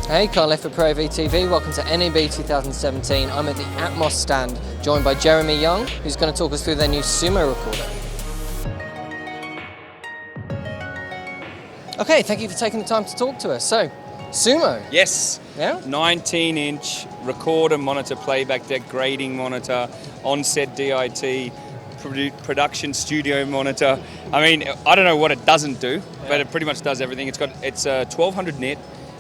Hey, Carl F for ProAV TV. Welcome to NAB 2017. I'm at the Atomos stand, joined by Jeromy Young, who's going to talk us through their new Sumo recorder. Okay, thank you for taking the time to talk to us. So, Sumo. Yes. Yeah? 19-inch recorder monitor, playback deck, grading monitor, on-set DIT, production studio monitor. I mean, I don't know what it doesn't do, but it pretty much does everything. It's a 1200 nit,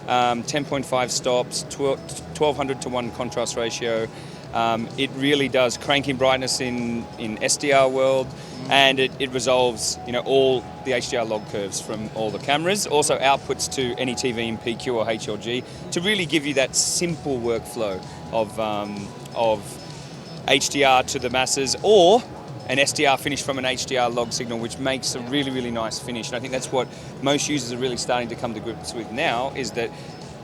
10.5 stops, 1200 to 1 contrast ratio. It really does cranking brightness in SDR world, and it resolves all the HDR log curves from all the cameras. Also outputs to any TV in PQ or HLG to really give you that simple workflow of HDR to the masses, or an SDR finish from an HDR log signal, which makes a really, really nice finish. And I think that's what most users are really starting to come to grips with now, is that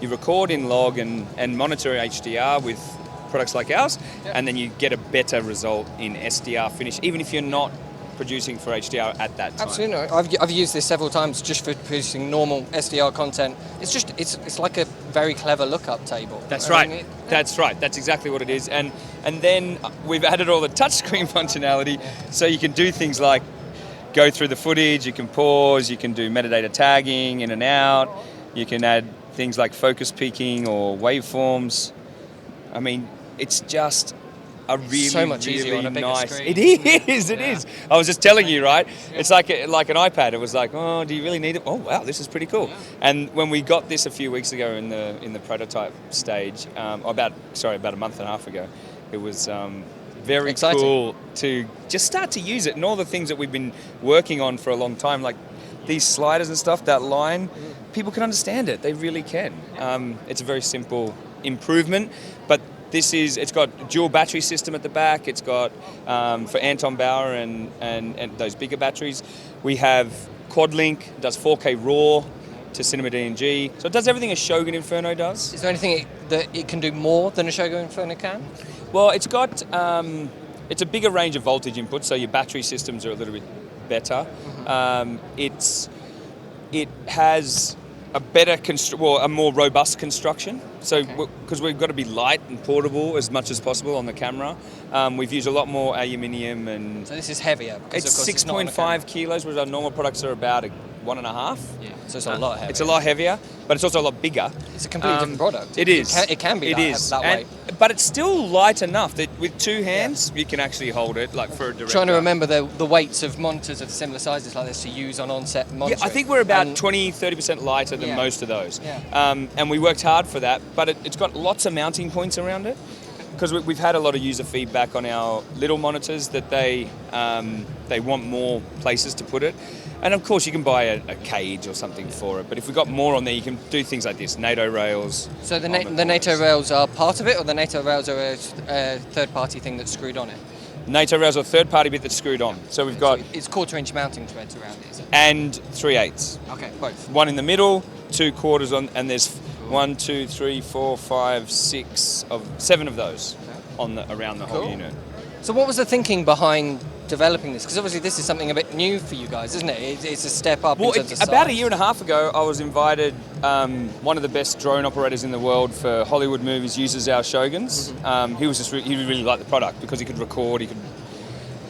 you record in log and monitor HDR with products like ours, and then you get a better result in SDR finish, even if you're not producing for HDR at that time. Absolutely. I've used this several times just for producing normal SDR content. It's like a very clever lookup table. That's right. That's right. That's exactly what it is. And then we've added all the touchscreen functionality, so you can do things like go through the footage, you can pause, you can do metadata tagging in and out, you can add things like focus peaking or waveforms. I mean, it's just a really, so much easier on a bigger nice screen. It is. I was just telling you, right? It's like an iPad. It was like, oh, do you really need it? Oh, wow, this is pretty cool. Yeah. And when we got this a few weeks ago in the prototype stage, about a month and a half ago, it was very exciting. Cool to just start to use it, and all the things that we've been working on for a long time, like these sliders and stuff, that line, people can understand it. They really can. It's a very simple improvement, but it's got dual battery system at the back. It's got for Anton Bauer and those bigger batteries. We have quad link, does 4K RAW to Cinema DNG. So it does everything a Shogun Inferno does. Is there anything that it can do more than a Shogun Inferno can? Well, it's got it's a bigger range of voltage inputs, so your battery systems are a little bit better. It has a better a more robust construction. So because we've got to be light and portable as much as possible on the camera, we've used a lot more aluminium, and so this is heavier. It's 6.5 kilos, whereas our normal products are about 1.5. Yeah, so it's a lot heavier. It's a lot heavier, but it's also a lot bigger. It's a completely different product. It is. It can be that way. But it's still light enough that with two hands you can actually hold it, like for a director. Trying to remember the weights of monitors of similar sizes like this to use on onset monitoring. Yeah, I think we're about 20-30% lighter than most of those. Yeah. And we worked hard for that, but it's got lots of mounting points around it, because we've had a lot of user feedback on our little monitors that they want more places to put it. And of course you can buy a cage or something for it, but if we've got more on there, you can do things like this, Nato Rails. So the Nato Rails are part of it, or the Nato Rails are a third-party thing that's screwed on it? Nato Rails are a third-party bit that's screwed on. So we've got... It's quarter-inch mounting threads around it, is it? And 3/8. Okay, both. One in the middle, 2 quarters on, and there's 1, 2, 3, 4, 5, 6 of 7 of those around the whole unit. So what was the thinking behind developing this? Because obviously this is something a bit new for you guys, isn't it? It's a step up in terms of size. About a year and a half ago, I was invited. One of the best drone operators in the world for Hollywood movies uses our Shoguns. He really liked the product because he could record, he could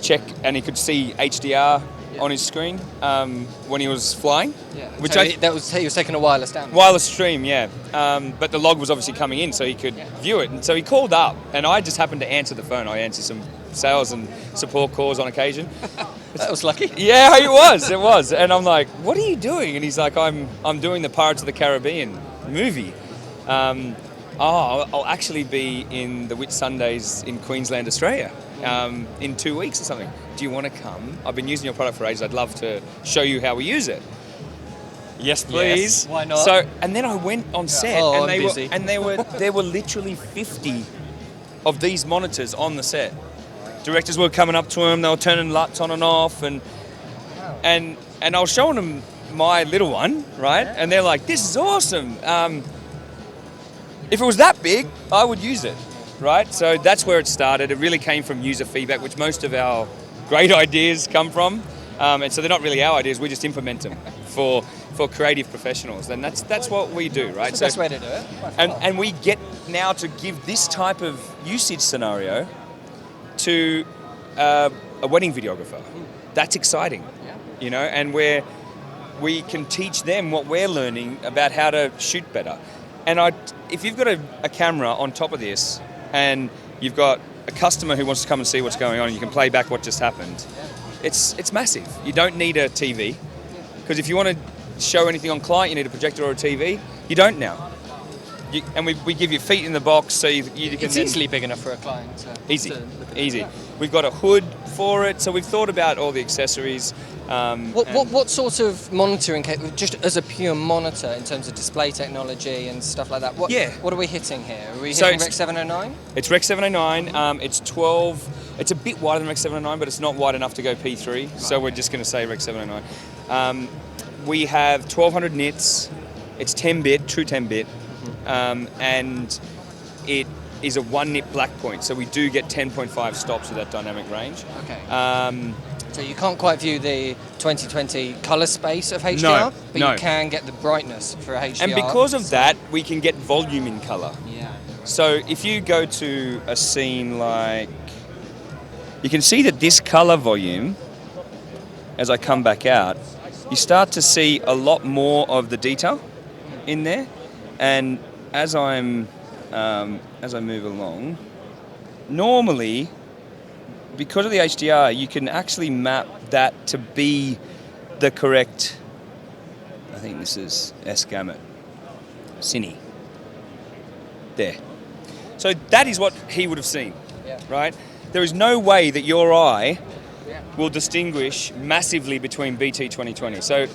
check, and he could see HDR on his screen when he was flying. Yeah. Which so he was taking a wireless down. Wireless stream, yeah. But the log was obviously coming in, so he could view it. And so he called up, and I just happened to answer the phone. I answer some sales and support calls on occasion. That was lucky. Yeah, it was. And I'm like, what are you doing? And he's like, I'm doing the Pirates of the Caribbean movie. I'll actually be in the Whitsundays in Queensland, Australia, in 2 weeks or something. Do you want to come? I've been using your product for ages. I'd love to show you how we use it. Yes, please. Yes, why not? So, and then I went on set, and there were literally 50 of these monitors on the set. Directors were coming up to them, they were turning LUTs on and off, and I was showing them my little one, right? And they're like, "This is awesome. If it was that big, I would use it." Right? So that's where it started. It really came from user feedback, which most of our great ideas come from. And so they're not really our ideas, we just implement them for for creative professionals, then that's what we do, right? That's the best way to do it. And we get now to give this type of usage scenario to a wedding videographer. That's exciting, you know, and we can teach them what we're learning about how to shoot better. And if you've got a camera on top of this and you've got a customer who wants to come and see what's going on and you can play back what just happened, it's massive. You don't need a TV, because if you want to show anything on client, you need a projector or a TV. You don't now. And we give you feet in the box so you can... It's easily big enough for a client. Easy. We've got a hood for it, so we've thought about all the accessories. What sort of monitoring, just as a pure monitor in terms of display technology and stuff like that, what are we hitting here? Are we hitting Rec 709? It's Rec 709, it's 12, it's a bit wider than Rec 709, but it's not wide enough to go P3, so we're just going to say Rec 709. We have 1200 nits, it's 10-bit, true 10-bit, and it is a 1-nit black point, so we do get 10.5 stops with that dynamic range. Okay. So you can't quite view the 2020 colour space of HDR, but you can get the brightness for HDR. And because of that, we can get volume in colour. Yeah. So if you go to a scene like... You can see that this colour volume, as I come back out, you start to see a lot more of the detail in there. And as I move along, normally, because of the HDR, you can actually map that to be the correct, I think this is S-gamut, Cine. There. So that is what he would have seen, right? There is no way that your eye will distinguish massively between BT 2020. So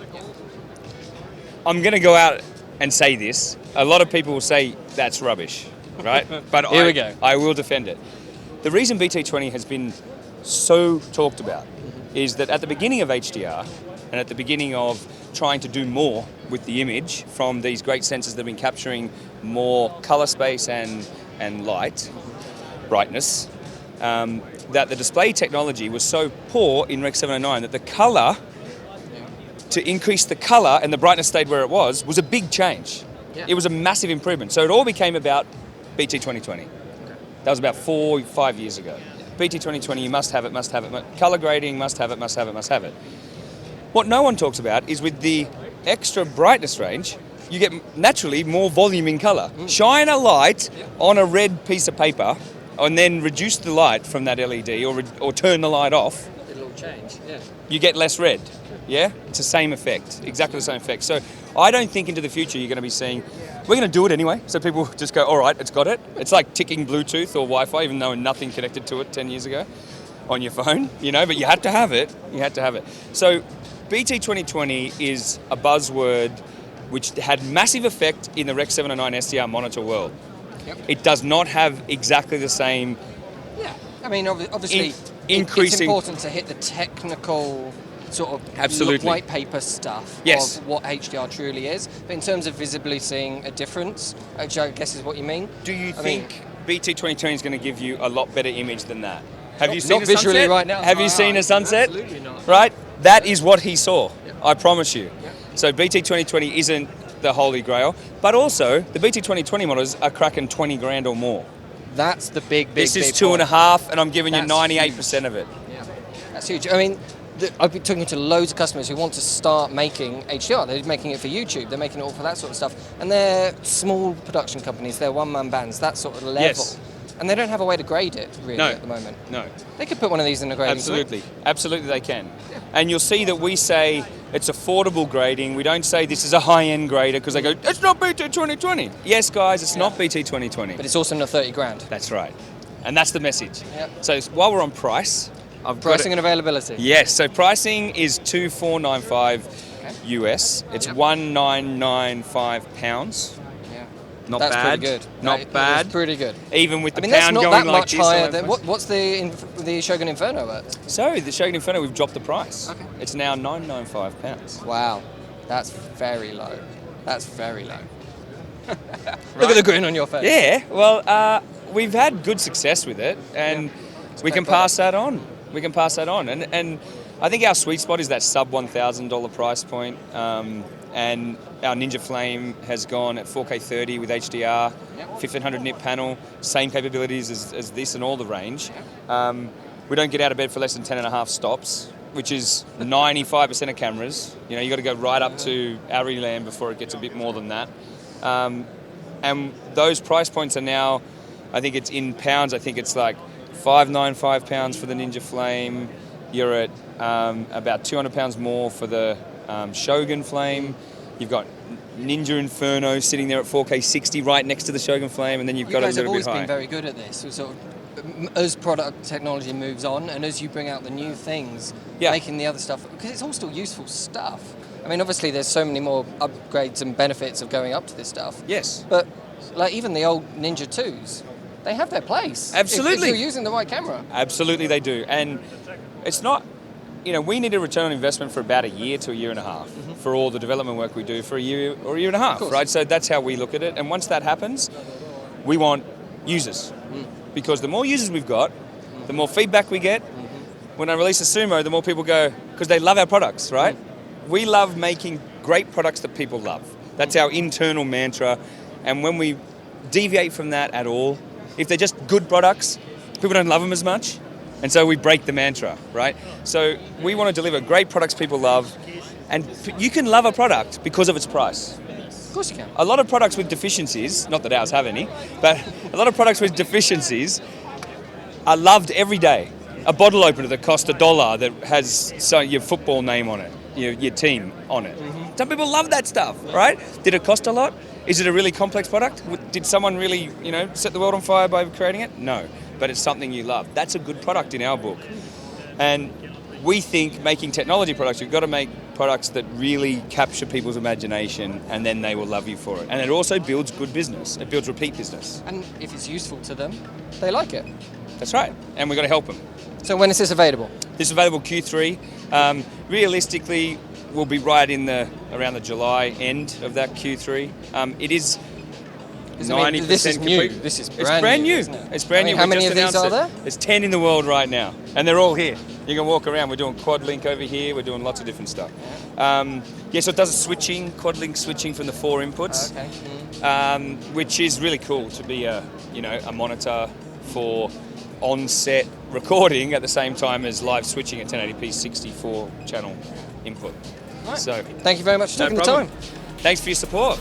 I'm going to go out and say this. A lot of people will say that's rubbish, right? But Here we go. I will defend it. The reason BT20 has been so talked about is that at the beginning of HDR and at the beginning of trying to do more with the image from these great sensors that have been capturing more color space and light, brightness, that the display technology was so poor in Rec 709 that the color, to increase the color and the brightness stayed where it was a big change. Yeah. It was a massive improvement. So it all became about BT 2020. Okay. That was about 4 or 5 years ago. BT 2020, you must have it, must have it. Color grading, must have it, must have it, must have it. What no one talks about is with the extra brightness range, you get naturally more volume in color. Shine a light on a red piece of paper and then reduce the light from that LED or turn the light off. It'll change, yeah. You get less red, yeah? It's the same effect, exactly the same effect. So I don't think into the future you're going to be seeing, we're going to do it anyway, so people just go, all right, it's got it. It's like ticking Bluetooth or Wi-Fi, even though nothing connected to it 10 years ago on your phone, you know, but you had to have it. You had to have it. So BT 2020 is a buzzword which had massive effect in the Rec 709 SDR monitor world. Yep. It does not have exactly the same... Yeah, I mean, obviously, increasing... it's important to hit the technical sort of white paper stuff of what HDR truly is. But in terms of visibly seeing a difference, which I guess is what you mean. Do you think BT 2020 is going to give you a lot better image than that? Have you seen not a sunset? visually right now. Have you seen a sunset? Absolutely not. Right? That is what he saw. Yep. I promise you. Yep. So BT 2020 isn't the holy grail, but also the BT 2020 models are cracking 20 grand or more. That's the big This is big 2.5, and I'm giving you 98% of it. Yeah, that's huge. I mean, I've been talking to loads of customers who want to start making HDR. They're making it for YouTube. They're making it all for that sort of stuff. And they're small production companies. They're one-man bands, that sort of level. Yes. And they don't have a way to grade it, really, at the moment. No. They could put one of these in a grading. Absolutely. Absolutely they can. Yeah. And you'll see that we say it's affordable grading. We don't say this is a high-end grader because they go, it's not BT 2020. Yes, guys, it's not BT 2020. But it's also not 30 grand. That's right. And that's the message. Yep. So while we're on price... Pricing and availability. Yes, so pricing is $2,495 US. It's £1,995 pounds. Yeah. Not that's bad. Pretty good. Not bad. It's pretty good. Even with the pound that's not going that like much this. Higher than, what's the Shogun Inferno at? So the Shogun Inferno, we've dropped the price. Okay. It's now £995. Wow, that's very low. That's very low. Look at the grin on your face. Yeah, well, we've had good success with it, and we can pass that on. We can pass that on, and I think our sweet spot is that sub $1,000 price point, and and our Ninja Flame has gone at 4K 30 with HDR, 1500 nit panel, same capabilities as this and all the range. We don't get out of bed for less than 10.5 stops, which is 95% of cameras. You know, you got to go right up to Ariland before it gets a bit more than that. And those price points are now, I think it's in pounds, I think it's like £595 for the Ninja Flame. You're at about £200 more for the Shogun Flame. You've got Ninja Inferno sitting there at 4K 60 right next to the Shogun Flame, and then you've got a little bit high. You guys have always been very good at this. Sort of, as product technology moves on, and as you bring out the new things, making the other stuff, because it's all still useful stuff. I mean, obviously, there's so many more upgrades and benefits of going up to this stuff. Yes. But like even the old Ninja 2s, they have their place. Absolutely. If you're using the right camera. Absolutely, they do. And it's not, you know, we need a return on investment for about a year to a year and a half for all the development work we do for a year or a year and a half, right? So that's how we look at it. And once that happens, we want users. Because the more users we've got, the more feedback we get. When I release a Sumo, the more people go, because they love our products, right? We love making great products that people love. That's our internal mantra. And when we deviate from that at all, if they're just good products, people don't love them as much. And so we break the mantra, right? So we want to deliver great products people love. And you can love a product because of its price. Of course you can. A lot of products with deficiencies, not that ours have any, but a lot of products with deficiencies are loved every day. A bottle opener that costs $1 that has your football name on it, your team on it. Some people love that stuff, right? Did it cost a lot? Is it a really complex product? Did someone really, set the world on fire by creating it? No, but it's something you love. That's a good product in our book. And we think making technology products, you've got to make products that really capture people's imagination, and then they will love you for it. And it also builds good business. It builds repeat business. And if it's useful to them, they like it. That's right. And we've got to help them. So when is this available? This is available Q3. Realistically, we'll be right in around the July end of that Q3. It is 90% this is complete. new. This is brand new. Isn't it? It's brand new. How We many just of these announced are there? There's 10 in the world right now, and they're all here. You can walk around. We're doing quad link over here. We're doing lots of different stuff. So it does a switching, quad link switching from the 4 inputs, which is really cool to be a monitor for on-set recording at the same time as live switching at 1080p 64 channel input. Right. So thank you very much for taking the time. Thanks for your support.